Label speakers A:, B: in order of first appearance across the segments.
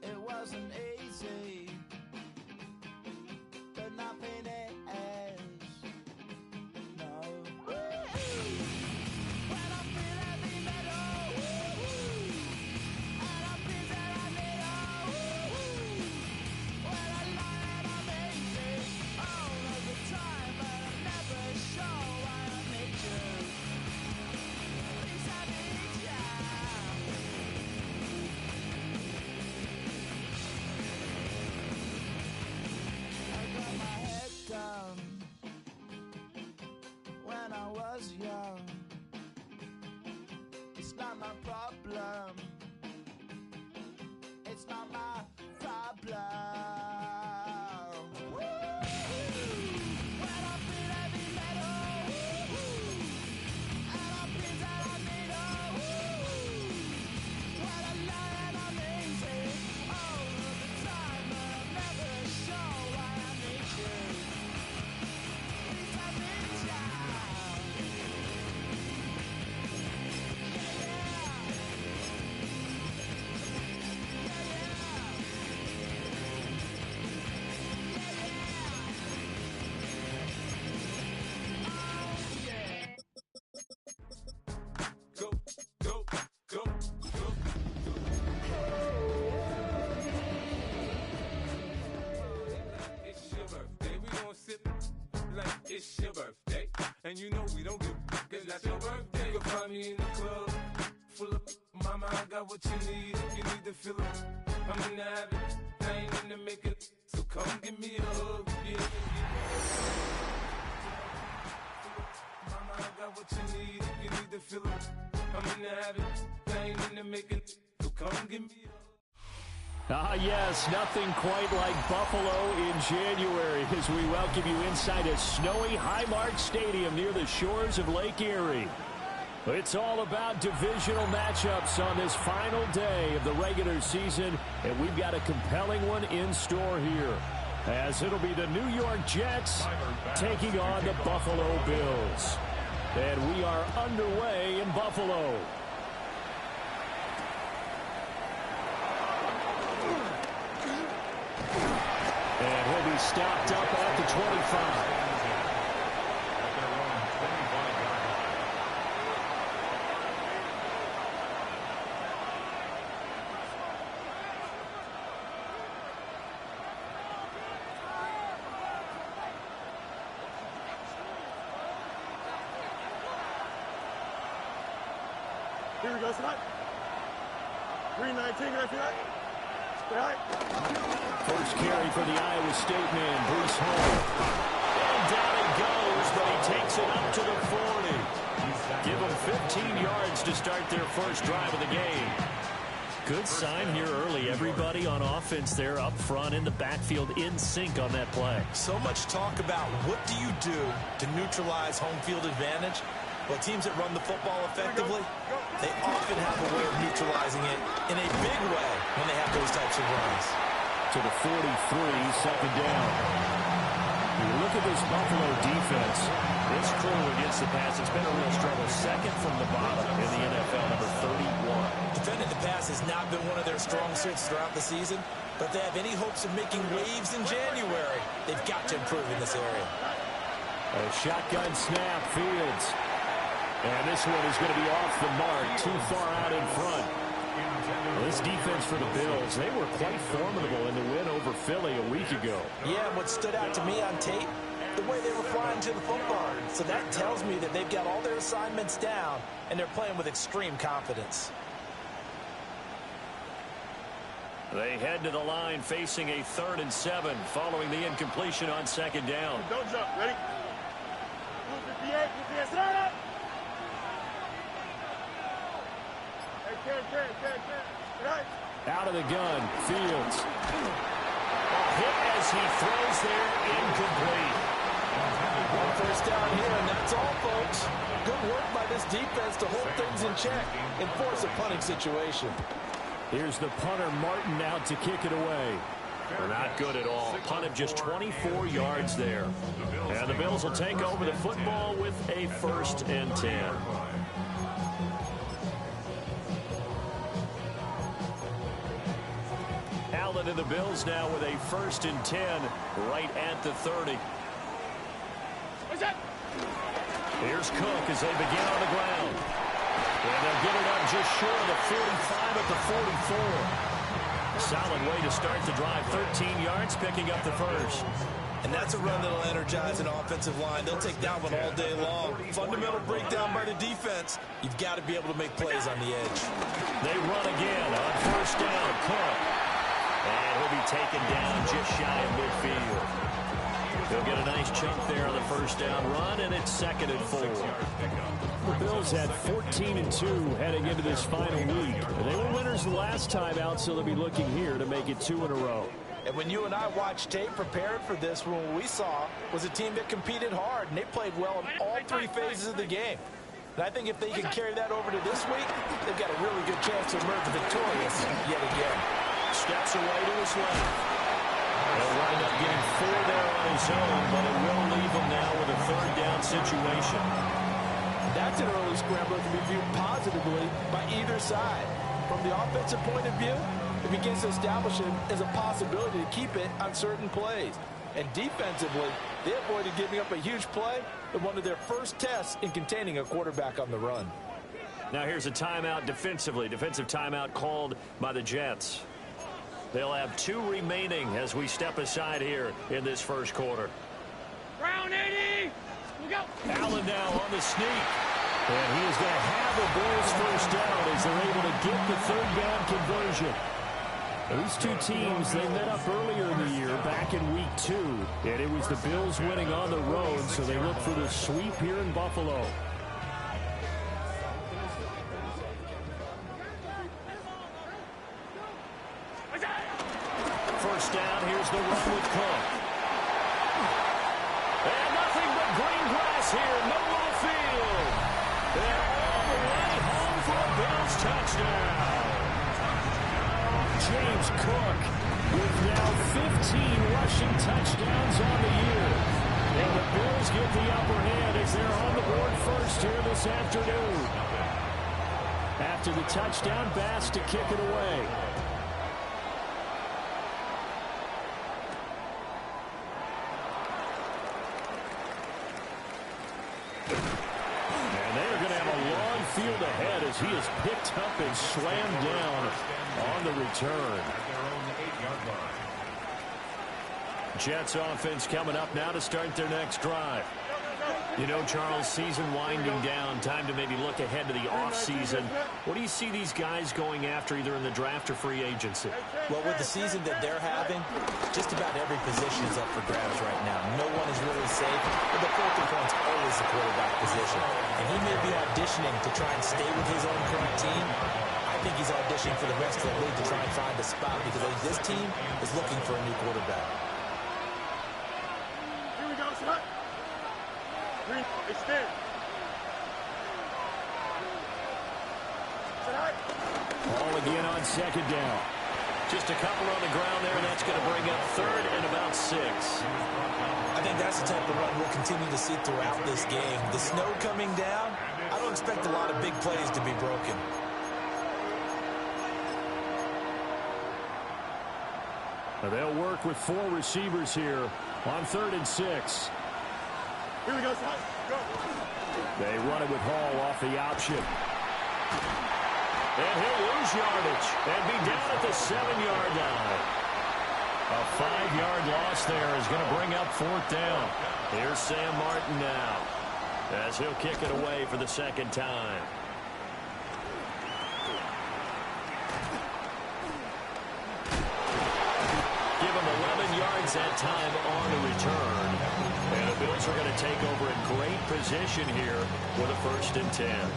A: It wasn't easy, but nothing is. No. When I feel heavy metal, and I feel that I need when I lie and I'm easy all of the time, but I'm never sure why I need you. Please, I need ya. Down when I was young. It's not my problem. It's not my problem. When I feel heavy metal, and I feel that I need when I lie and I'm easy all of the time, but I'm never sure why I need you.
B: It's your birthday, and you know we don't give cause that's your birthday. You can find me in the club, full of mama, I got what you need. If you need to fill it, I'm in the habit, I ain't in the making, so come give me a hug, yeah. Mama, I got what you need. If you need to fill it, I'm in the habit, I ain't in the making, so come give me a hug.
C: Ah, yes, nothing quite like Buffalo in January as we welcome you inside a snowy Highmark Stadium near the shores of Lake Erie. It's all about divisional matchups on this final day of the regular season, and we've got a compelling one in store here, as it'll be the New York Jets taking on the Buffalo Bills. And we are underway in Buffalo. And he'll be stopped up at the 25.
D: Here we go, tonight. 319, can I see that? Stay high.
C: First carry for the Iowa State man, Breece Hall. And down he goes, but he takes it up to the 40. Give them 15 yards to start their first drive of the game. Good sign here early. Everybody on offense there up front in the backfield in sync on that play.
E: So much talk about what do you do to neutralize home field advantage? Well, teams that run the football effectively, they often have a way of neutralizing it in a big way when they have those types of runs.
C: To the 43, second down. You look at this Buffalo defense. This crew against the pass, it's been a real struggle. Second from the bottom in the NFL, number 31.
E: Defending the pass has not been one of their strong suits throughout the season, but they have any hopes of making waves in January, they've got to improve in this area.
C: A shotgun snap, Fields. And this one is going to be off the mark, too far out in front. Well, this defense for the Bills, they were quite formidable in the win over Philly a week ago.
E: Yeah, what stood out to me on tape, the way they were flying to the football. So that tells me that they've got all their assignments down, and they're playing with extreme confidence.
C: They head to the line facing a 3rd and 7 following the incompletion on second down.
D: Don't jump. Ready? 58, 58, start up!
C: Out of the gun, Fields. Hit as he throws there, incomplete.
E: One first down here, and that's all, folks. Good work by this defense to hold things in check and force a punting situation.
C: Here's the punter, Martin, out to kick it away. Not good at all. Punted just 24 yards there. And the Bills will take over the football with a 1st and 10. Allen and the Bills now with a 1st and 10 right at the 30. Here's Cook as they begin on the ground. And they'll get it up just short of the 45 at the 44. Solid way to start the drive. 13 yards, picking up the 1st.
E: And that's a run that'll energize an offensive line. They'll take that one all day long. Fundamental breakdown by the defense. You've got to be able to make plays on the edge.
C: They run again on 1st down. Cook. And he'll be taken down just shy of midfield. They'll get a nice chunk there on the 1st down run, and it's 2nd and 4. The Bills had 14-2 heading into this final week. They were winners the last time out, so they'll be looking here to make it 2 in a row.
E: And when you and I watched tape preparing for this, what we saw was a team that competed hard, and they played well in all 3 phases of the game. And I think if they can carry that over to this week, they've got a really good chance to emerge victorious yet again.
C: Steps away to his left. He'll wind up getting 4 there on his own, but it will leave him now with a 3rd down situation.
E: That's an early scrambler to be viewed positively by either side. From the offensive point of view, it begins to establish it as a possibility to keep it on certain plays. And defensively, they avoided giving up a huge play in one of their first tests in containing a quarterback on the run.
C: Now here's a timeout defensively. Defensive timeout called by the Jets. They'll have 2 remaining as we step aside here in this 1st quarter.
A: Round 80. We go.
C: Allen now on the sneak. And he is going to have the Bills 1st down as they're able to get the 3rd down conversion. These 2 teams, they met up earlier in the year, back in week 2. And it was the Bills winning on the road, so they look for the sweep here in Buffalo. First down, here's the run with Cook. And nothing but green grass here, middle of the field. And all the way home for a Bills touchdown. James Cook with now 15 rushing touchdowns on the year. And the Bills get the upper hand as they're on the board first here this afternoon. After the touchdown, Bass to kick it away. Field ahead as he is picked up and slammed down on the return. Jets offense coming up now to start their next drive. You know, Charles, season winding down, time to maybe look ahead to the offseason. What do you see these guys going after either in the draft or free agency?
E: Well, with the season that they're having, just about every position is up for grabs right now. No one is really safe, but the focal point's always the quarterback position. And he may be auditioning to try and stay with his own current team. I think he's auditioning for the rest of the league to try and find a spot because this team is looking for a new quarterback.
D: Here we go, Scott. Green, extend.
C: Ball again on 2nd down. Just a couple on the ground there, and that's going to bring up 3rd and about 6.
E: I think that's the type of run we'll continue to see throughout this game. The snow coming down, I don't expect a lot of big plays to be broken.
C: They'll work with 4 receivers here on 3rd and 6.
D: Here we go, Scott. Go.
C: They run it with Hall off the option. And he'll lose yardage and be down at the 7-yard line. A 5-yard loss there is going to bring up 4th down. Here's Sam Martin now as he'll kick it away for the 2nd time. Give him 11 yards that time on the return. And the Bills are going to take over in great position here with a 1st and 10.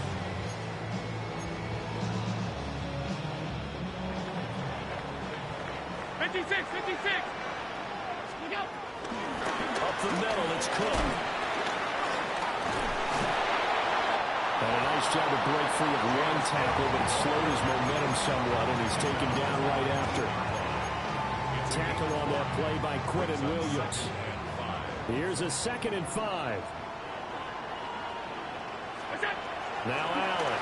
A: Fifty-six. We go.
C: Up the middle, it's Cook. And a nice job to break free of one tackle, but it slowed his momentum somewhat, and he's taken down right after. Tackle on that play by Quentin Williams. Here's a 2nd and 5. Now Allen.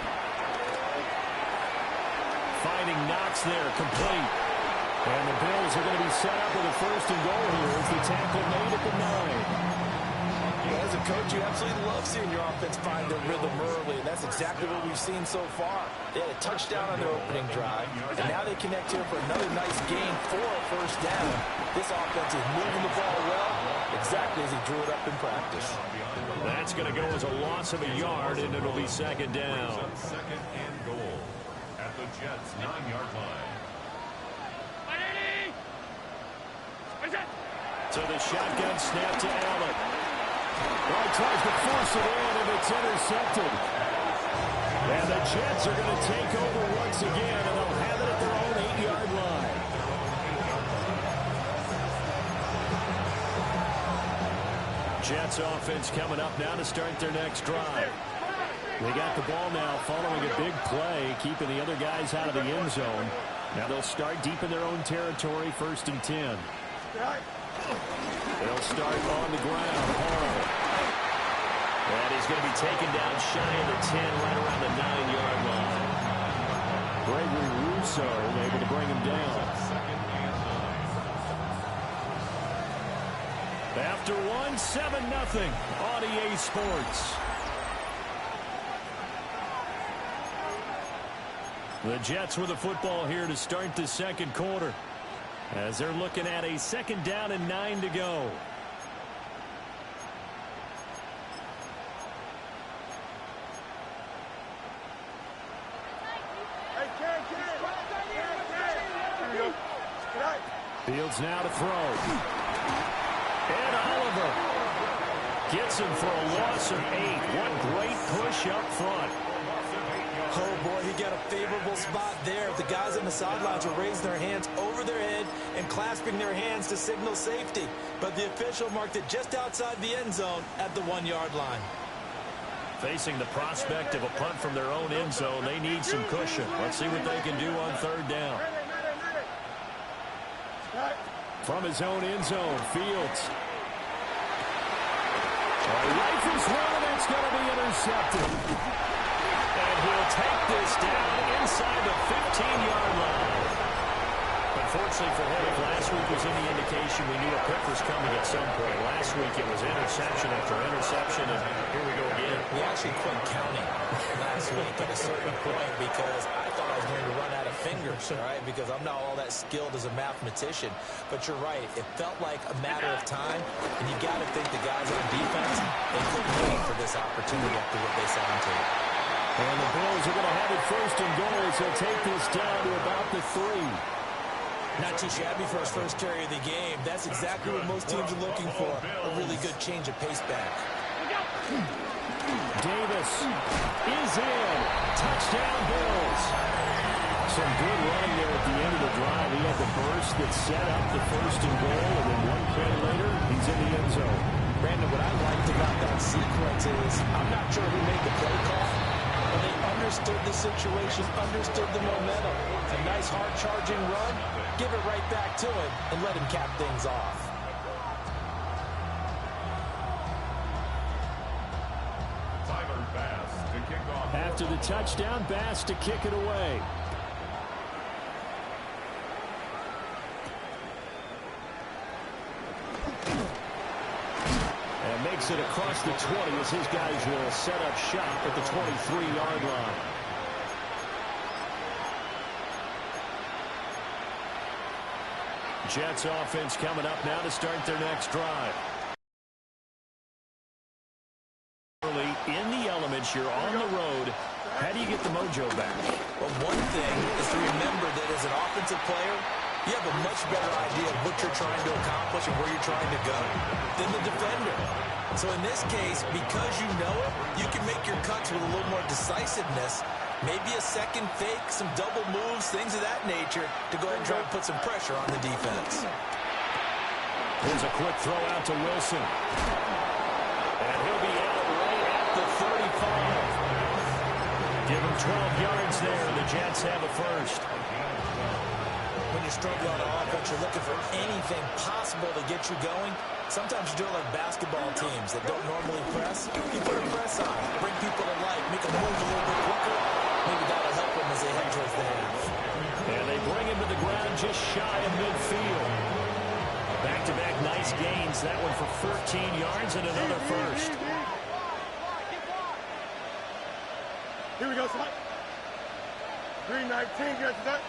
C: Finding Knox there, complete. And the Bills are going to be set up with a 1st and goal here as the tackle made at the 9.
E: As a coach, you absolutely love seeing your offense find their rhythm early, and that's exactly what we've seen so far. They had a touchdown on their opening drive, and now they connect here for another nice gain for a 1st down. This offense is moving the ball well, exactly as he drew it up in practice.
C: That's going to go as a loss of a yard, and it'll be 2nd down.
F: 2nd and goal at the Jets' 9-yard line.
C: So the shotgun snap to Allen. Well, tries to force it in, and it's intercepted. And the Jets are going to take over once again, and they'll have it at their own 8-yard line. Jets offense coming up now to start their next drive. They got the ball now following a big play, keeping the other guys out of the end zone. Now they'll start deep in their own territory, 1st and 10. They'll start on the ground. Hall. And he's going to be taken down shy of the 10, right around the 9-yard line. Gregory Rousseau able to bring him down. After 1, 7-0 on EA Sports. The Jets with the football here to start the 2nd quarter, as they're looking at a 2nd down and 9 to go. Fields now to throw. And Oliver gets him for a loss of 8. What great push up front.
E: Oh, boy, he got a favorable spot there. The guys on the sidelines were raising their hands over their head and clasping their hands to signal safety. But the official marked it just outside the end zone at the 1-yard line.
C: Facing the prospect of a punt from their own end zone, they need some cushion. Let's see what they can do on 3rd down. From his own end zone, Fields. Rifles one, and it's going to be intercepted. And he'll take this down inside the 15-yard line. Unfortunately for him, if last week was any indication, we knew a pick was coming at some point. Last week it was interception after interception, and here we go again.
E: We actually quit counting last week at a certain point because I thought I was going to run out of fingers, all right, because I'm not all that skilled as a mathematician. But you're right. It felt like a matter of time, and you got to think the guys on defense, they couldn't wait for this opportunity after what they saw on tape.
C: And the Bills are going to have it 1st and goal, so take this down to about the 3.
E: Not too shabby for his first carry of the game. That's exactly what most teams are looking for. A really good change of pace back.
C: Davis is in. Touchdown, Bills. Some good running there at the end of the drive. He had the burst that set up the 1st and goal, and then 1 play later, he's in the end zone.
E: Brandon, what I liked about that sequence is I'm not sure who made the play call, but they understood the situation, understood the momentum. A nice hard-charging run. Give it right back to him and let him cap things off.
C: After the touchdown, Bass to kick it away. And makes it across the 20 as his guys will set up shop at the 23-yard line. Jets offense coming up now to start their next drive. Early in the elements, you're on the road. How do you get the mojo back?
E: Well, one thing is to remember that as an offensive player, you have a much better idea of what you're trying to accomplish and where you're trying to go than the defender. So in this case, because you know it, you can make your cuts with a little more decisiveness. Maybe a second fake, some double moves, things of that nature to go ahead and try and put some pressure on the defense.
C: Here's a quick throw out to Wilson. And he'll be out right at the 35. Give them 12 yards there. The Jets have a first.
E: When you're struggling on offense, you're looking for anything possible to get you going. Sometimes you do it like basketball teams that don't normally press. You put a press on, bring people to life, make them move a little bit quicker. Maybe that'll help them as they head towards the half.
C: And they bring him to the ground just shy of midfield. Back-to-back nice gains. That one for 14 yards and another first.
D: Here we go, son. 3:19, guys, that.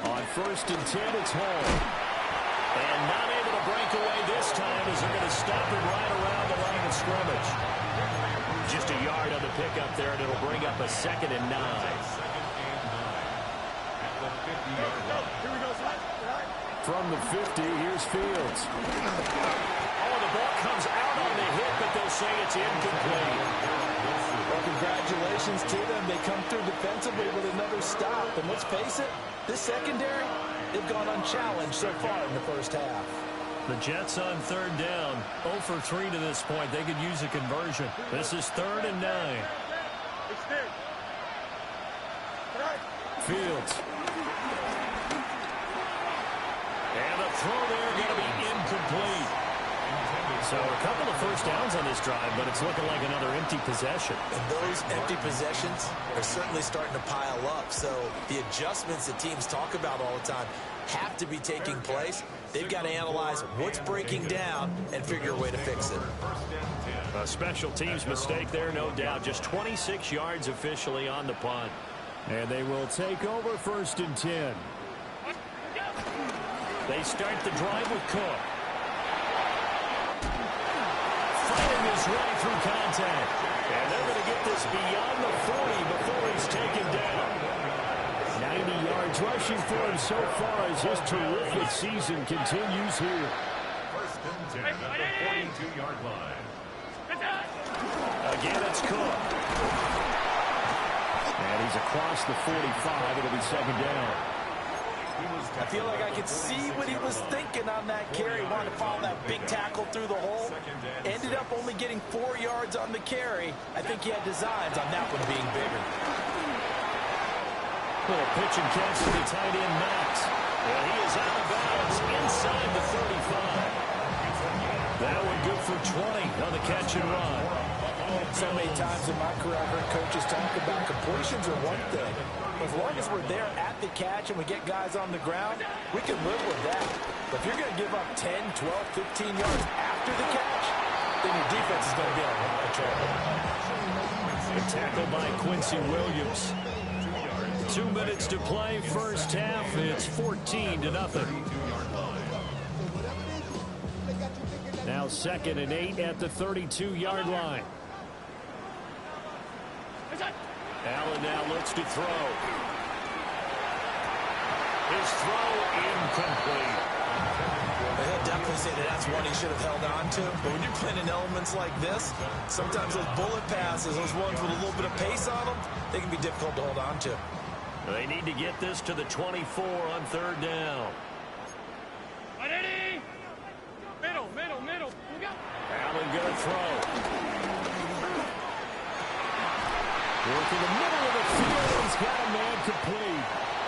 C: On 1st and 10, it's Hall. And not able to break away this time as they're going to stop him right around the line of scrimmage. Just a yard on the pickup there, and it'll bring up a 2nd and 9.
D: Here we go, son.
C: From the 50, here's Fields. Oh, the ball comes out on the hit, but they'll say it's incomplete.
E: Well, congratulations to them. They come through defensively with another stop. And let's face it, this secondary, they've gone unchallenged so far in the first half.
C: The Jets on 3rd down. 0 for 3 to this point. They could use a conversion. This is 3rd and 9. Fields. And the throw there going to be incomplete. So a couple of first downs on this drive, but it's looking like another empty possession.
E: And those empty possessions are certainly starting to pile up. So the adjustments that teams talk about all the time have to be taking place. They've got to analyze what's breaking down and figure a way to fix it.
C: A special teams mistake there, no doubt. Just 26 yards officially on the punt. And they will take over 1st and 10. They start the drive with Cook. Fighting his way through contact. And they're going to get this beyond the 40 before he's taken down. 90 yards rushing for him so far as his terrific season continues here.
F: 1st and 10 at the 42-yard line.
C: Again, it's Cook. And he's across the 45. It'll be 2nd down.
E: I feel like I could see what he was thinking on that carry. He wanted to follow that big tackle through the hole. Ended up only getting 4 yards on the carry. I think he had designs on that one being bigger.
C: Little pitch and catch to the tight end, Max. Well, he is out of bounds inside the 35. That one good for 20 on the catch and run.
E: So many times in my career I've heard coaches talk about completions are one thing. As long as we're there at the catch and we get guys on the ground, we can live with that. But if you're going to give up 10, 12, 15 yards after the catch, then your defense is going to be in a lot of trouble.
C: A tackle by Quincy Williams. 2 minutes to play, first half. It's 14-0. Now 2nd and 8 at the 32-yard line. Allen now looks to throw. His throw incomplete.
E: He'll definitely say that that's one he should have held on to. But when you're playing in elements like this, sometimes those bullet passes, those ones with a little bit of pace on them, they can be difficult to hold on to.
C: They need to get this to the 24 on 3rd down.
A: Middle.
C: Allen going to throw. Working the middle of the field. He's got a man complete.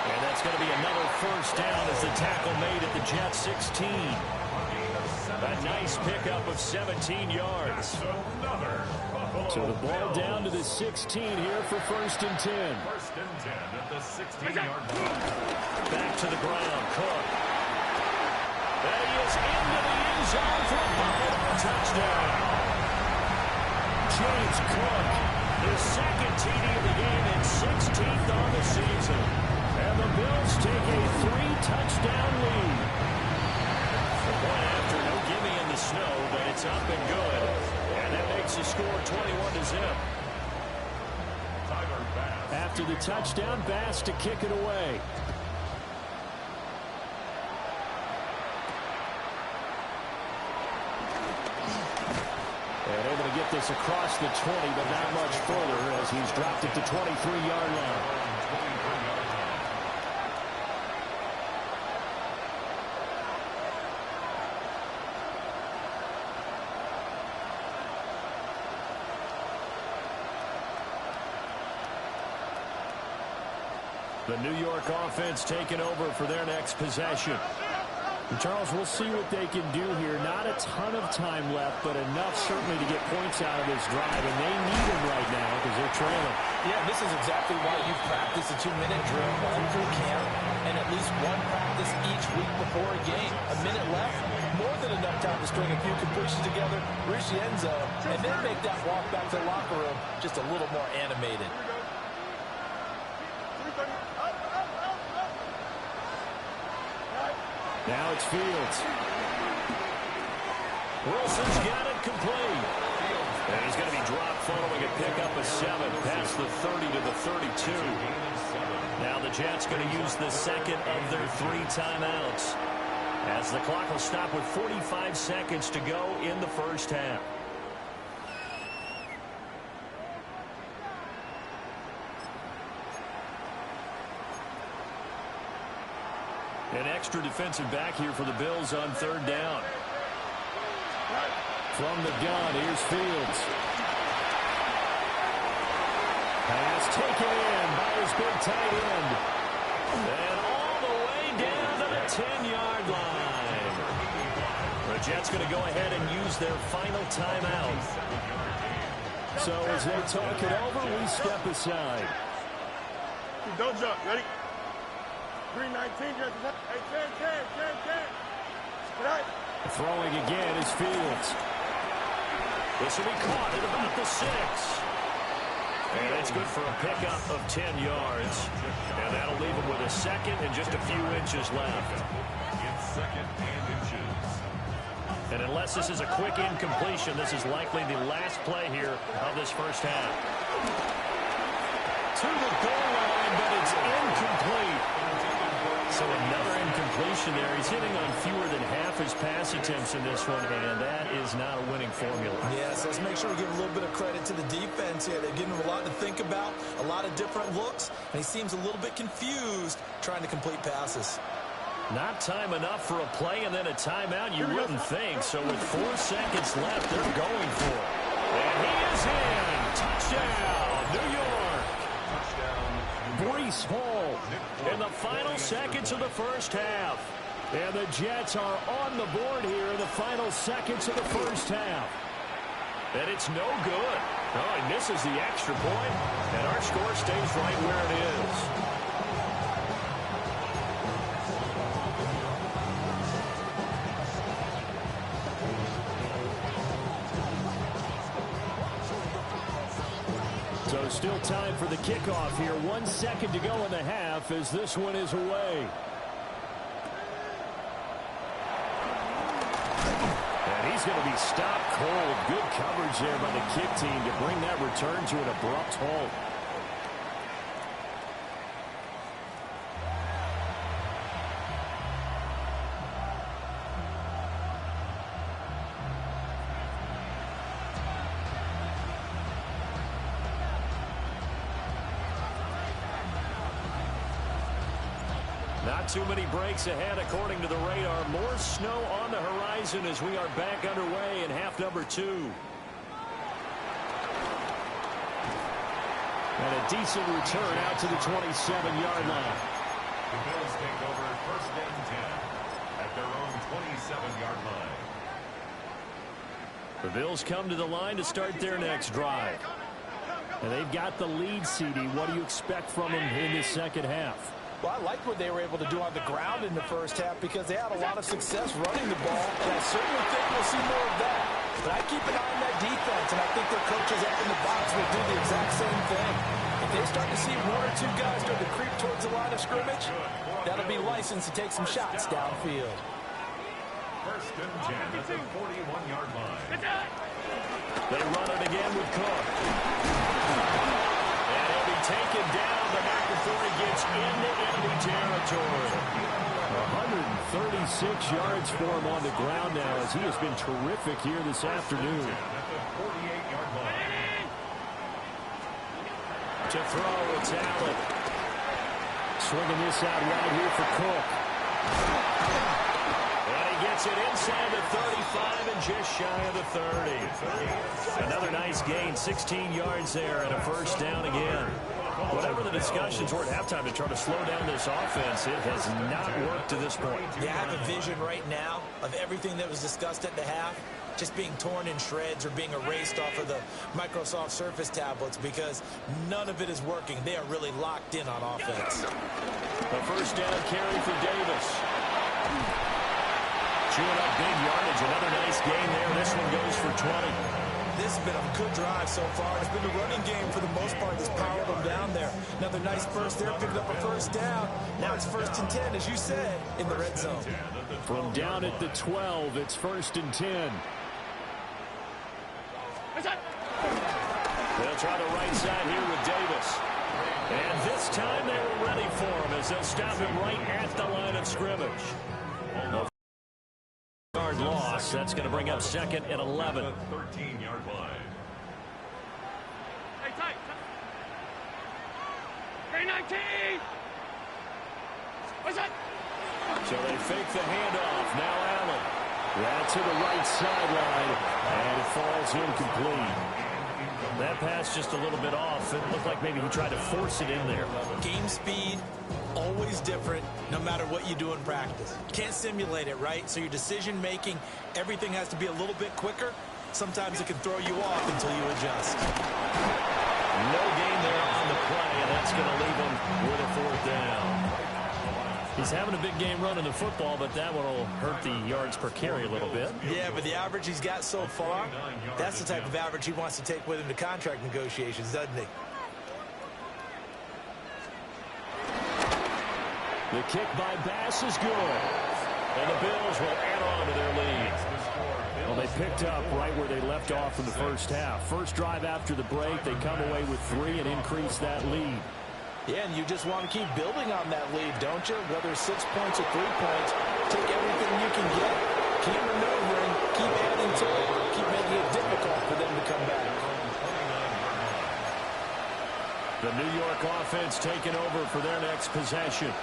C: And that's going to be another first down as the tackle made at the Jets 16. A nice pickup of 17 yards. So the ball down to the 16 here for 1st and 10.
F: 1st and 10 at the 16-yard line.
C: Back to the ground, Cook. There he is into the end zone for a Buffalo touchdown. James Cook, his 2nd TD of the game and 16th on the season. And the Bills take a 3-touchdown lead. The point after, no gimme in the snow, but it's up and good. And that makes the score 21-0. After the touchdown, Bass to kick it away. And able to get this across the 20, but not much further as he's dropped it to 23-yard line. The New York offense taking over for their next possession. And Charles, we'll see what they can do here. Not a ton of time left, but enough certainly to get points out of this drive, and they need them right now because they're trailing.
E: Yeah, this is exactly why you've practiced a 2-minute drill all through camp and at least one practice each week before a game. A minute left, more than enough time to string a few completions together, reach the end zone, and then make that walk back to the locker room just a little more animated.
C: Now it's Fields. Wilson's got it complete. And he's going to be dropped following a pickup of 7 past the 30 to the 32. Now the Jets going to use the second of their 3 timeouts, as the clock will stop with 45 seconds to go in the first half. An extra defensive back here for the Bills on 3rd down. From the gun, here's Fields. Pass taken in by his big tight end. And all the way down to the 10-yard line. The Jets going to go ahead and use their final timeout. So as they talk it over, we step aside.
D: Don't jump. Ready? 319. Hey, 10. Right.
C: Throwing again is Fields. This will be caught at about the 6. And it's good for a pickup of 10 yards. And that'll leave him with a second and just a few inches left.
F: It's 2nd and inches.
C: And unless this is a quick incompletion, this is likely the last play here of this first half. To the goal line, but it's incomplete. So another incompletion there. He's hitting on fewer than half his pass attempts in this one, and that is not a winning formula.
E: Yes, let's make sure we give a little bit of credit to the defense here. They're giving him a lot to think about, a lot of different looks, and he seems a little bit confused trying to complete passes.
C: Not time enough for a play and then a timeout, you wouldn't think. So with 4 seconds left, they're going for it. And he is in. Touchdown, New York. Breece Hall in the final seconds of the first half. And the Jets are on the board here in the final seconds of the first half. And it's no good. Oh, he misses the extra point, and our score stays right where it is. So still time for the kickoff here. 1 second to go in the half as this one is away. And he's going to be stopped cold. Good coverage there by the kick team to bring that return to an abrupt halt. Not too many breaks ahead according to the radar. More snow on the horizon as we are back underway in half number 2. And a decent return out to the 27-yard line.
F: The Bills take over 1st and 10 at their own 27-yard line.
C: The Bills come to the line to start their next drive. And they've got the lead, CD. What do you expect from them in this second half?
E: Well, I liked what they were able to do on the ground in the first half because they had a lot of success running the ball, and I certainly think we'll see more of that. But I keep an eye on that defense, and I think their coaches up in the box will do the exact same thing. If they start to see 1 or 2 guys start to creep towards the line of scrimmage, that'll be license to take some shots downfield.
F: 1st and 10 at the 41-yard line.
C: They run it again with Cook. And he'll be taken down the back before he gets into enemy territory. 136 yards for him on the ground now as he has been terrific here this afternoon.
F: At the 48-yard line.
C: To throw, it's Allen. Swinging this out wide here for Cook. And he gets it inside the 35 and just shy of the 30. Another nice gain, 16 yards there and a first down again. Whatever the discussions were at halftime to try to slow down this offense, it has not worked to this point.
E: Yeah, I have a vision right now of everything that was discussed at the half just being torn in shreds or being erased off of the Microsoft Surface tablets because none of it is working. They are really locked in on offense.
C: A first down carry for Davis. Chewing up big yardage. Another nice gain there. This one goes for 20.
E: This has been a good drive so far. It's been the running game for the most part that's powered them down there. Another nice burst there, picking up a first down. Now it's 1st and 10, as you said, in the red zone.
C: From down at the 12, it's 1st and 10. They'll try the right side here with Davis. And this time they were ready for him as they'll stop him right at the line of scrimmage. A yard loss. That's going to bring up 2nd and 11.
F: 13-yard line.
A: Hey, tight. Hey, 19. What's that?
C: So they fake the handoff. Now Allen. Right to the right sideline. And it falls incomplete. That pass just a little bit off. It looked like maybe he tried to force it in there.
E: Game speed, always different, no matter what you do in practice. Can't simulate it, right? So your decision-making, everything has to be a little bit quicker. Sometimes it can throw you off until you adjust.
C: No gain there on the play, and that's going to leave him with a 4th down. He's having a big game running the football, but that one will hurt the yards per carry a little bit.
E: Yeah, but the average he's got so far, that's the type of average he wants to take with him to contract negotiations, doesn't he?
C: The kick by Bass is good. And the Bills will add on to their lead. Well, they picked up right where they left off in the first half. First drive after the break, they come away with 3 and increase that lead.
E: Yeah, and you just want to keep building on that lead, don't you? Whether it's 6 points or 3 points, take everything you can get. Keep maneuvering, keep adding to it, keep making it difficult for them to come back.
C: The New York offense taking over for their next possession.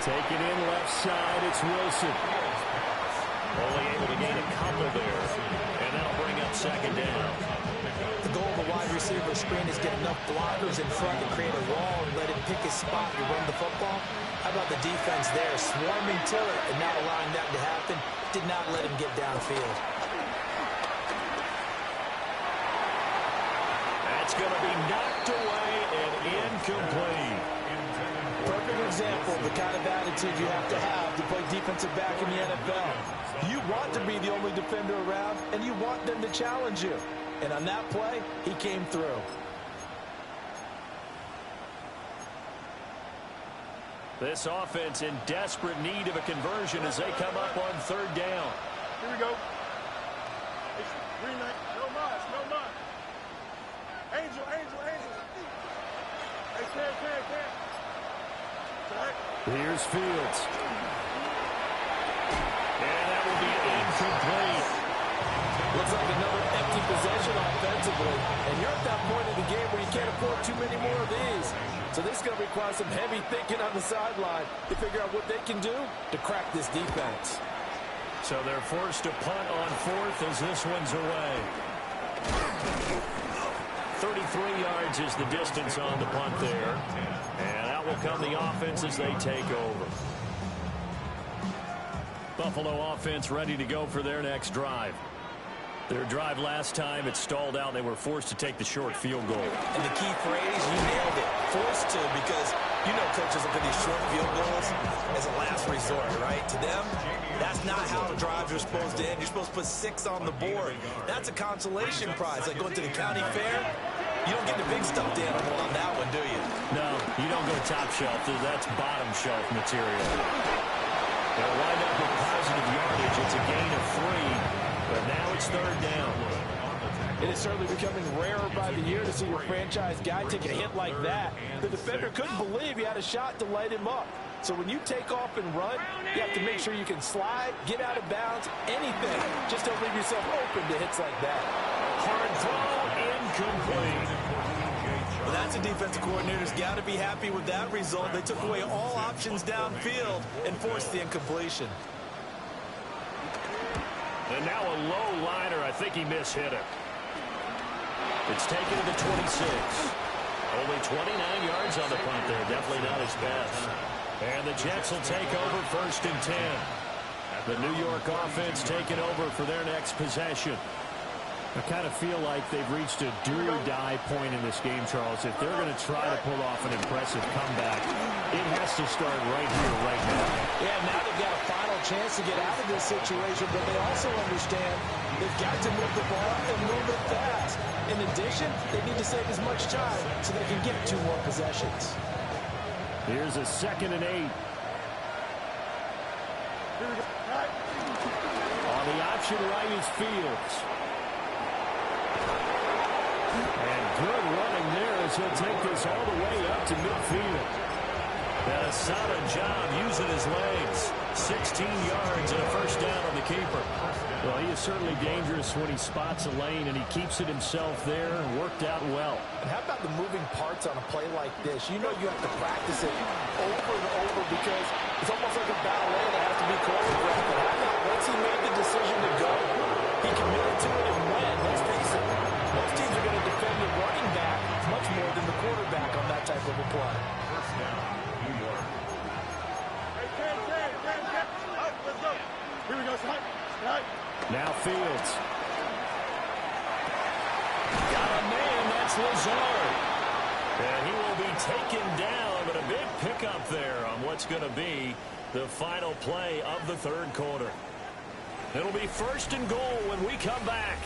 C: Take it in left side, it's Wilson. Only able to gain a couple there. And that'll bring up 2nd down.
E: The goal of a wide receiver screen is get enough blockers in front to create a wall and let him pick his spot to run the football. How about the defense there, swarming to it and not allowing that to happen? Did not let him get downfield.
C: That's going to be knocked away and incomplete.
E: Perfect example of the kind of attitude you have to play defensive back in the NFL. You want to be the only defender around, and you want them to challenge you. And on that play, he came through.
C: This offense in desperate need of a conversion as they come up on 3rd down.
D: Here we go. Green light. No mas, no mas. Angel. Hey, Cam.
C: Here's Fields. And that will be incomplete.
E: Looks like another empty possession offensively. And you're at that point in the game where you can't afford too many more of these. So this is going to require some heavy thinking on the sideline to figure out what they can do to crack this defense.
C: So they're forced to punt on 4th as this one's away. 33 yards is the distance on the punt there. And out will come the offense as they take over. Buffalo offense ready to go for their next drive. Their drive last time, it stalled out. They were forced to take the short field goal.
E: And the key phrase, you nailed it. Forced to, because you know coaches look at these short field goals as a last resort, right? To them, that's not how drives are supposed to end. You're supposed to put 6 on the board. That's a consolation prize. Like going to the county fair, you don't get the big stuffed animal on that one, do you?
C: No, you don't go top shelf. That's bottom shelf material. They'll wind up with positive yardage. It's a gain of 3, but now it's 3rd down.
E: It is certainly becoming rarer by the year to see your franchise guy take a hit like that. The defender couldn't believe he had a shot to light him up. So when you take off and run, you have to make sure you can slide, get out of bounds, anything. Just don't leave yourself open to hits like that.
C: Hard throw, incomplete.
E: Well, that's a defensive coordinator's got to be happy with that result. They took away all options downfield and forced the incompletion.
C: And now a low liner. I think he mishit it. It's taken to the 26. Only 29 yards on the punt there. Definitely not his best. And the Jets will take over 1st and 10. The New York offense taking over for their next possession. I kind of feel like they've reached a do-or-die point in this game, Charles. If they're going to try to pull off an impressive comeback, it has to start right here, right now.
E: Yeah, now they've got a final chance to get out of this situation, but they also understand they've got to move the ball and move it fast. In addition, they need to save as much time so they can get 2 more possessions.
C: Here's a 2nd and 8. On the option right is Fields. And good running there as he'll take this all the way up to midfield. And a solid job using his legs. 16 yards and a 1st down on the keeper. Well, he is certainly dangerous when he spots a lane, and he keeps it himself there and worked out well.
E: And how about the moving parts on a play like this? You know you have to practice it over and over because it's almost like a ballet that has to be choreographed. And how about once he made the decision to go, he committed to it and went. Let's face it, most teams are going to defend the running back much more than the quarterback on that type of a play.
F: 1st down, New York.
D: Let's go. Here we go, Slide.
C: Now Fields. Got a man, that's Lazard. And he will be taken down, but a big pickup there on what's going to be the final play of the 3rd quarter. It'll be 1st and goal when we come back.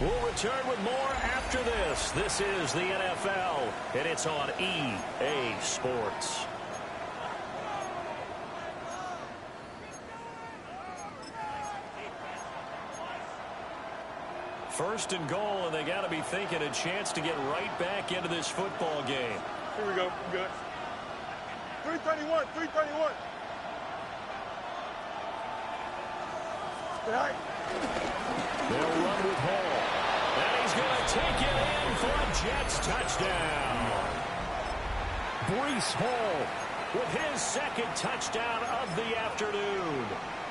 C: We'll return with more after this. This is the NFL, and it's on EA Sports. First and goal, and they got to be thinking a chance to get right back into this football game.
D: Here we go. Good. 331. Stay.
C: They'll run with Hall. And he's going to take it in for a Jets touchdown. Breece Hall with his 2nd touchdown of the afternoon.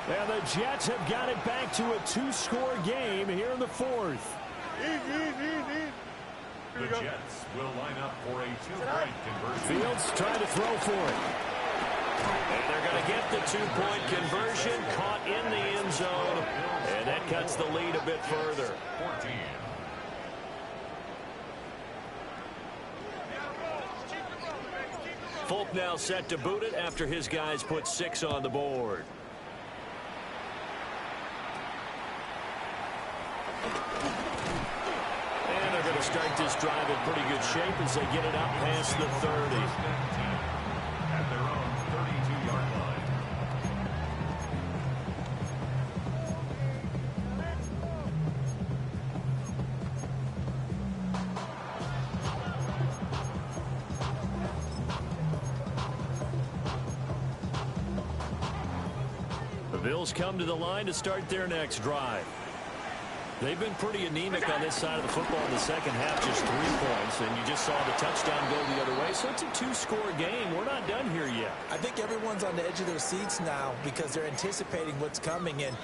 C: And the Jets have got it back to a 2-score game here in the 4th.
D: Easy.
F: The Jets will line up for a 2-point conversion.
C: Fields trying to throw for it. And they're going to get the 2-point conversion, caught in the end zone. And that cuts the lead a bit further.
F: 14.
C: Folk now set to boot it after his guys put 6 on the board. And they're going to start this drive in pretty good shape as they get it up past the 30.
F: At their own 32-yard line.
C: The Bills come to the line to start their next drive. They've been pretty anemic on this side of the football in the 2nd half, just 3 points, and you just saw the touchdown go the other way. So it's a 2-score game. We're not done here yet.
E: I think everyone's on the edge of their seats now because they're anticipating what's coming, and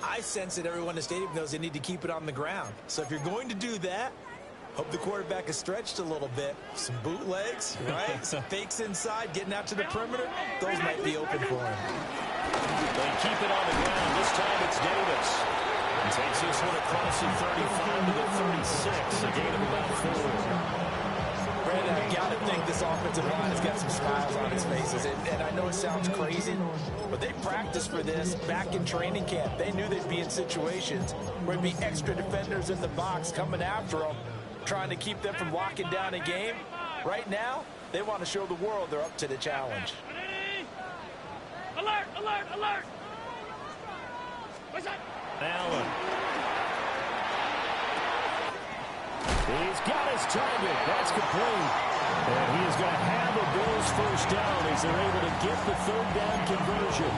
E: I sense that everyone in the stadium knows they need to keep it on the ground. So if you're going to do that, hope the quarterback is stretched a little bit. Some bootlegs, right? Some fakes inside, getting out to the perimeter. Those might be open for him.
C: They keep it on the ground. This time it's Davis. He takes this one across the 35 to the 36, a gain of about 4.
E: Brandon, I got to think this offensive line has got some smiles on its faces. And I know it sounds crazy, but they practiced for this back in training camp. They knew they'd be in situations where there'd be extra defenders in the box coming after them, trying to keep them from locking down a game. Right now, they want to show the world they're up to the challenge.
A: Alert, alert, alert! What's that?
C: Allen. He's got his target. That's complete. And he is going to have the Bills' 1st down as they're able to get the 3rd down conversion.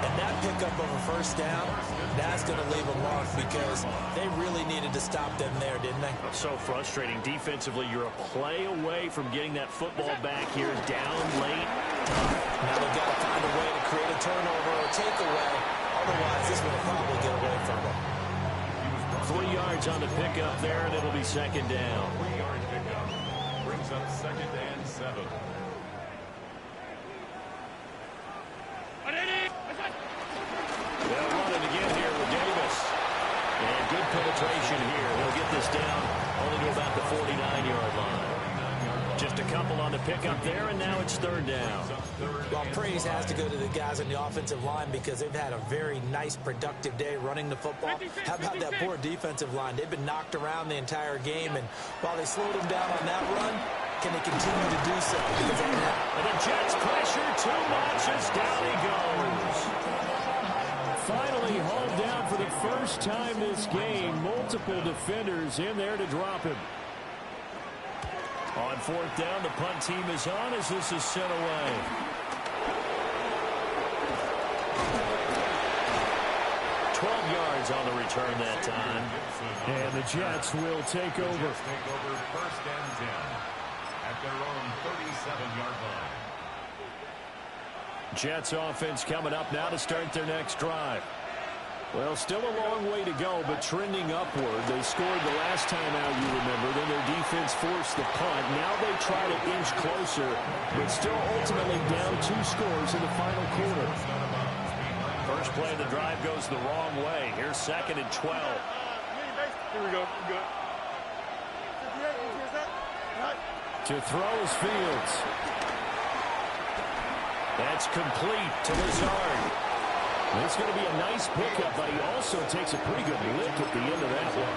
E: And that pickup of a 1st down, that's going to leave a mark because they really needed to stop them there, didn't they?
C: So frustrating. Defensively, you're a play away from getting that football back here down late.
E: Now they've got to find a way to create a turnover or a takeaway. Otherwise, this one will probably get away from him.
C: 3 yards on the pickup there, and it'll be second down.
F: 3-yard pickup. Brings up 2nd and 7.
C: They'll run it again here with Davis. And good penetration here. He'll get this down only to about the 49-yard line. Just a couple on the pickup there, and now it's 3rd down.
E: Well, praise has to go to the guys on the offensive line because they've had a very nice, productive day running the football. How about that poor defensive line? They've been knocked around the entire game, and while they slowed them down on that run, can they continue to do so? Because they have.
C: And the Jets pressure too much as down he goes. Finally hauled down for the first time this game. Multiple defenders in there to drop him. On 4th down, the punt team is on as this is sent away. Yards on the return that time. And the Jets will take over.
F: Take over 1st and 10 at their own 37-yard line.
C: Jets offense coming up now to start their next drive. Well, still a long way to go, but trending upward. They scored the last time out, you remember. Then their defense forced the punt. Now they try to inch closer, but still ultimately down 2 scores in the final quarter. First play of the drive goes the wrong way. Here's 2nd and 12.
D: Here we go. Good.
C: To throw is Fields. That's complete to Lazard. It's going to be a nice pickup, but he also takes a pretty good lick at the end of that one.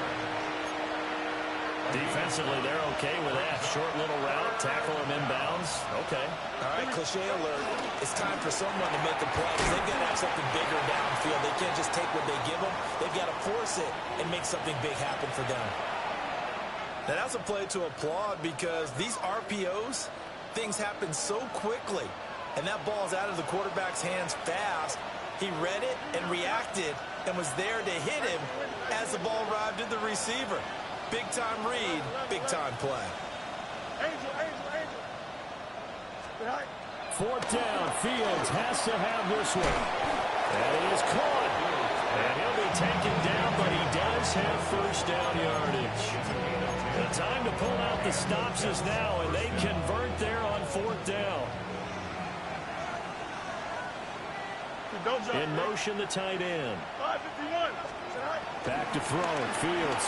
C: Defensively, they're okay with that. Short little route, tackle him inbounds. Okay.
E: All right, cliche alert. It's time for someone to make a play. They've got to have something bigger downfield. They can't just take what they give them. They've got to force it and make something big happen for them. Now, that's a play to applaud because these RPOs, things happen so quickly. And that ball's out of the quarterback's hands fast. He read it and reacted and was there to hit him as the ball arrived at the receiver. Big-time read, big-time play.
D: Angel.
C: 4th down. Fields has to have this one. And he is caught. And he'll be taken down, but he does have first down yardage. The time to pull out the stops is now, and they convert there on 4th down. In motion, the tight end.
D: 551.
C: Back to throw. Fields.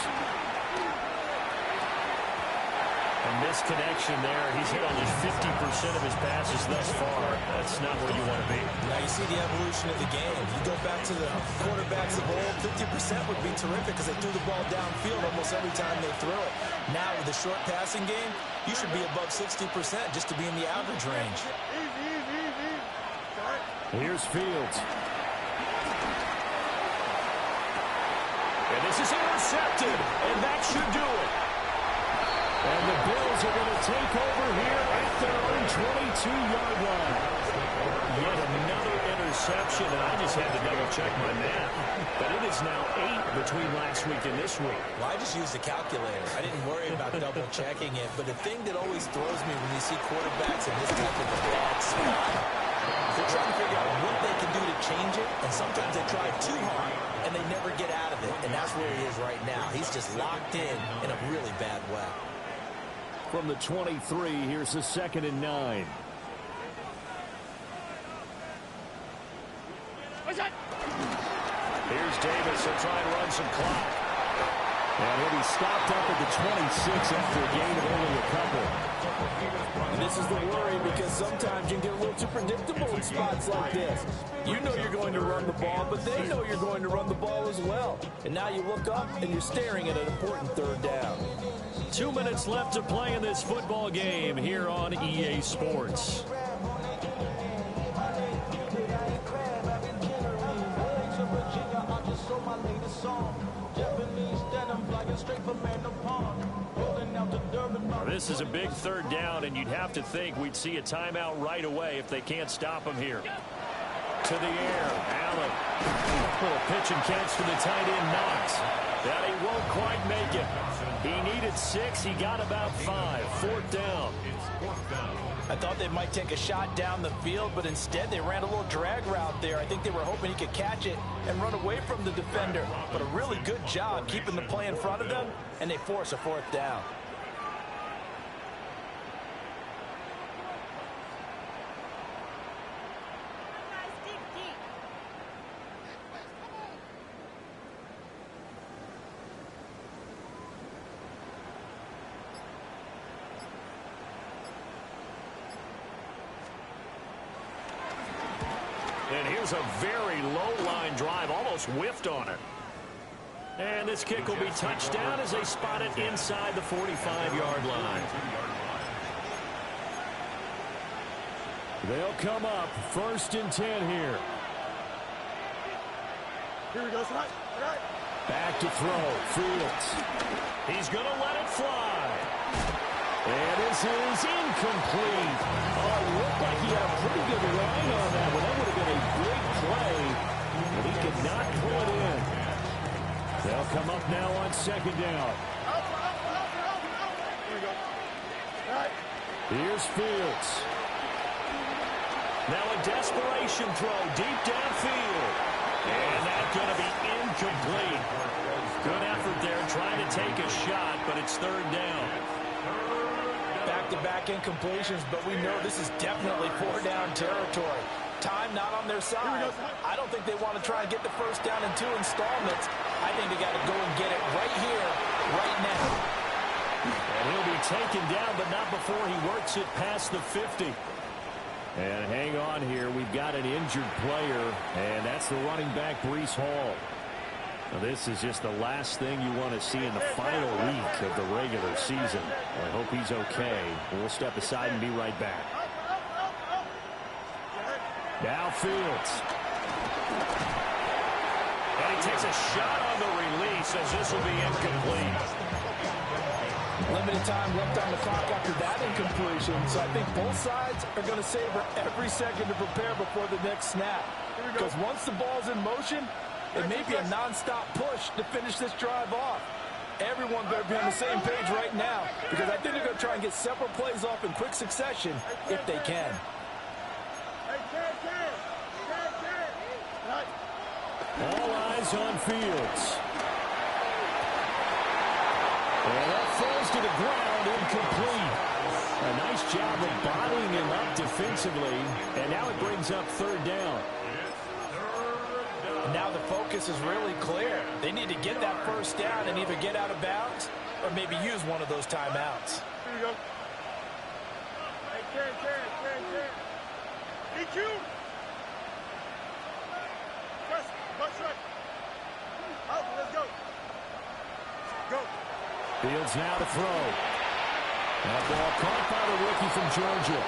C: A misconnection there. He's hit almost 50% of his passes thus far. That's not where you want to be.
E: Now you see the evolution of the game. You go back to the quarterbacks of old, 50% would be terrific because they threw the ball downfield almost every time they threw it. Now with the short passing game, you should be above 60% just to be in the average range.
D: Easy.
C: Here's Fields. And this is intercepted, and that should do it. And the Bills are going to take over here at their own 22-yard line. Yet another interception, and I just had to double-check my math. But it is now 8 between last week and this week.
E: Well, I just used a calculator. I didn't worry about double-checking it. But the thing that always throws me when you see quarterbacks in this type of a bad spot, they're trying to figure out what they can do to change it, and sometimes they try too hard, and they never get out of it. And that's where he is right now. He's just locked in a really bad way.
C: From the 23, here's the 2nd and 9. Here's Davis. He'll try and run some clock. And he'll be stopped up at the 26 after a gain of only a couple.
E: And this is the worry because sometimes you can get a little too predictable in spots like this. You know you're going to run the ball, but they know you're going to run the ball as well. And now you look up and you're staring at an important 3rd down.
C: 2 minutes left to play in this football game here on EA Sports. This is a big 3rd down, and you'd have to think we'd see a timeout right away if they can't stop him here. To the air, Allen. Little pitch and catch to the tight end, Knox. And he won't quite make it. He needed 6. He got about 5. 4th down.
E: I thought they might take a shot down the field, but instead they ran a little drag route there. I think they were hoping he could catch it and run away from the defender. But a really good job keeping the play in front of them, and they force a 4th down.
C: And here's a very low-line drive, almost whiffed on it. And this kick will be touchdown as they spot it inside the 45-yard line. They'll come up 1st and 10 here.
D: Here we go, Snot.
C: Back to throw, Fields. He's going to let it fly. And this is incomplete. Oh, it looked like he had a pretty good line on that one. That would have been a big play, but he could not pull it in. They'll come up now on 2nd down.
D: Here we go. All right.
C: Here's Fields. Now a desperation throw deep downfield. And that's going to be incomplete. Good effort there trying to take a shot, but it's 3rd down.
E: Back-to-back incompletions, but we know this is definitely 4-down territory. Time not on their side. I don't think they want to try and get the 1st down in 2 installments. I think they got to go and get it right here, right now.
C: And he'll be taken down, but not before he works it past the 50. And hang on here. We've got an injured player, and that's the running back, Breece Hall. Now, this is just the last thing you want to see in the final week of the regular season. I hope he's okay. We'll step aside and be right back. Now Fields. And he takes a shot on the release as this will be incomplete.
E: Limited time left on the clock after that incompletion, so I think both sides are going to savor every second to prepare before the next snap. Because once the ball's in motion, it may be a non-stop push to finish this drive off. Everyone better be on the same page right now, because I think they're going to try and get several plays off in quick succession if they can.
C: All eyes on Fields. And that falls to the ground, incomplete. A nice job of bodying him up defensively, and now it brings up 3rd down.
E: And now the focus is really clear. They need to get that 1st down and either get out of bounds or maybe use one of those timeouts.
D: Here we go. Hey, Ken. DQ. Press right. Out, let's go. Go.
C: Fields now to throw. That ball caught by the rookie from Georgia.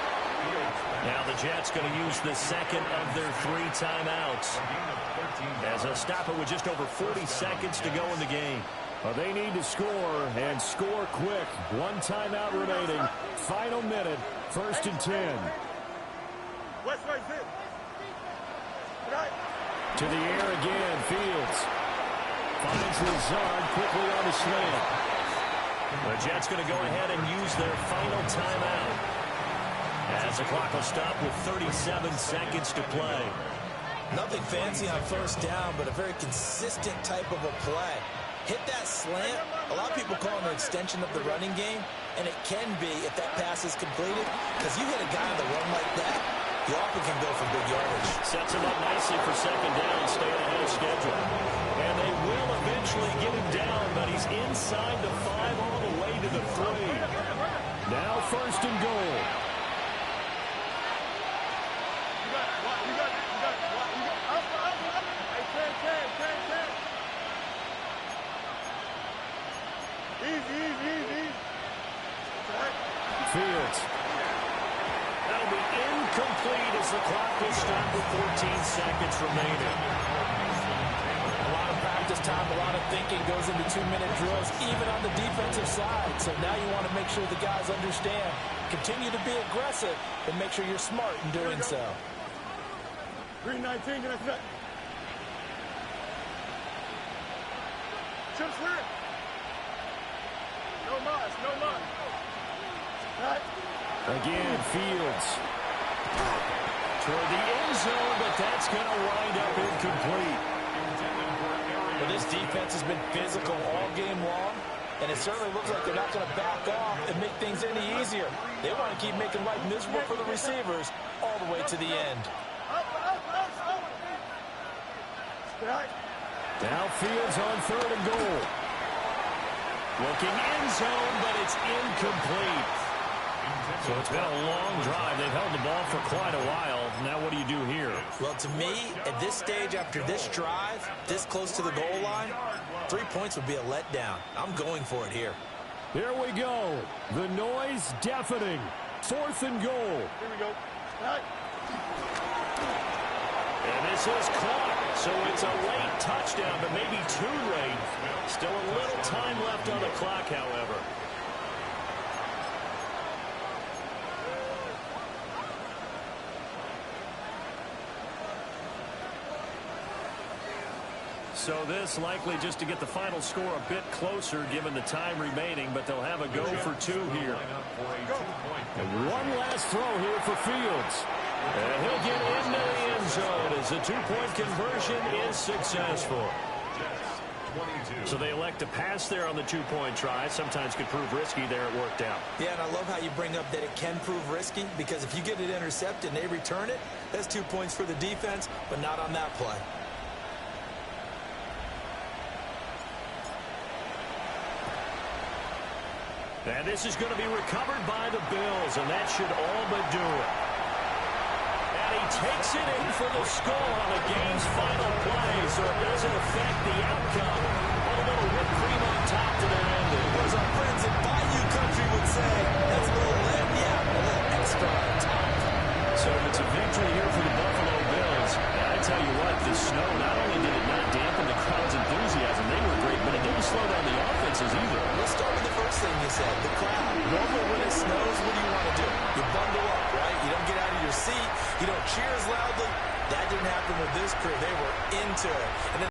C: Now the Jets going to use the 2nd of their 3 timeouts as they'll stop it with just over 40 seconds to go in the game. Well, they need to score, and score quick. 1 timeout remaining. Final minute, 1st and 10.
D: West right here. Right.
C: To the air again, Fields. Finds Lazard quickly on the slant. The Jets going to go ahead and use their final timeout as the clock will stop with 37 seconds to play.
E: Nothing fancy on 1st down, but a very consistent type of a play. Hit that slant. A lot of people call it an extension of the running game, and it can be if that pass is completed, because you hit a guy on the run like that, he often can go for big yardage.
C: Sets him up nicely for 2nd down, staying ahead of schedule. And they will eventually get him down, but he's inside the 5 all the way to the 3. Now 1st and goal.
D: Easy.
C: Fields. That'll be incomplete as the clock will stop with 14 seconds remaining.
E: A lot of practice time, a lot of thinking goes into 2-minute drills, even on the defensive side. So now you want to make sure the guys understand. Continue to be aggressive, but make sure you're smart in doing so.
D: Green 19, get that. Chip swear. No muss, no muss. Right.
C: Again, Fields. Toward the end zone, but that's going to wind up incomplete.
E: Well, this defense has been physical all game long, and it certainly looks like they're not going to back off and make things any easier. They want to keep making life miserable for the receivers all the way to the end.
C: Now Fields on 3rd and goal. Looking end zone, but it's incomplete. So it's been a long drive. They've held the ball for quite a while. Now what do you do here?
E: Well, to me, at this stage after this drive, this close to the goal line, 3 points would be a letdown. I'm going for it here.
C: Here we go. The noise deafening. 4th and goal.
D: Here we go. Right.
C: And this is caught. So it's a late touchdown, but maybe too late. Still a little time left on the clock, however. So this likely just to get the final score a bit closer given the time remaining, but they'll have a go for 2 here. And one last throw here for Fields. And he'll get into the end zone as the 2-point conversion is successful. So they elect to pass there on the 2-point try. Sometimes could prove risky. There it worked out.
E: Yeah, and I love how you bring up that it can prove risky, because if you get it intercepted and they return it, that's 2 points for the defense, but not on that play.
C: And this is going to be recovered by the Bills, and that should all but do it. And he takes it in for the score on the game's final play, so it doesn't affect the outcome. A little whipped cream on top to their ending.
E: As our friends in Bayou Country would say, that's a little lagniappe, a little extra on top.
C: So it's a victory here for the Buffalo Bills. And I tell you what, the snow, not only did it not dampen the crowd's enthusiasm, they were great, but it didn't slow down the offenses either.
E: Let's start with the first thing you said, the crowd. Normally when it snows, what do you want to do? You bundle up, right? You don't get out of your seat. You don't cheer as loudly. That didn't happen with this crew. They were into it. And then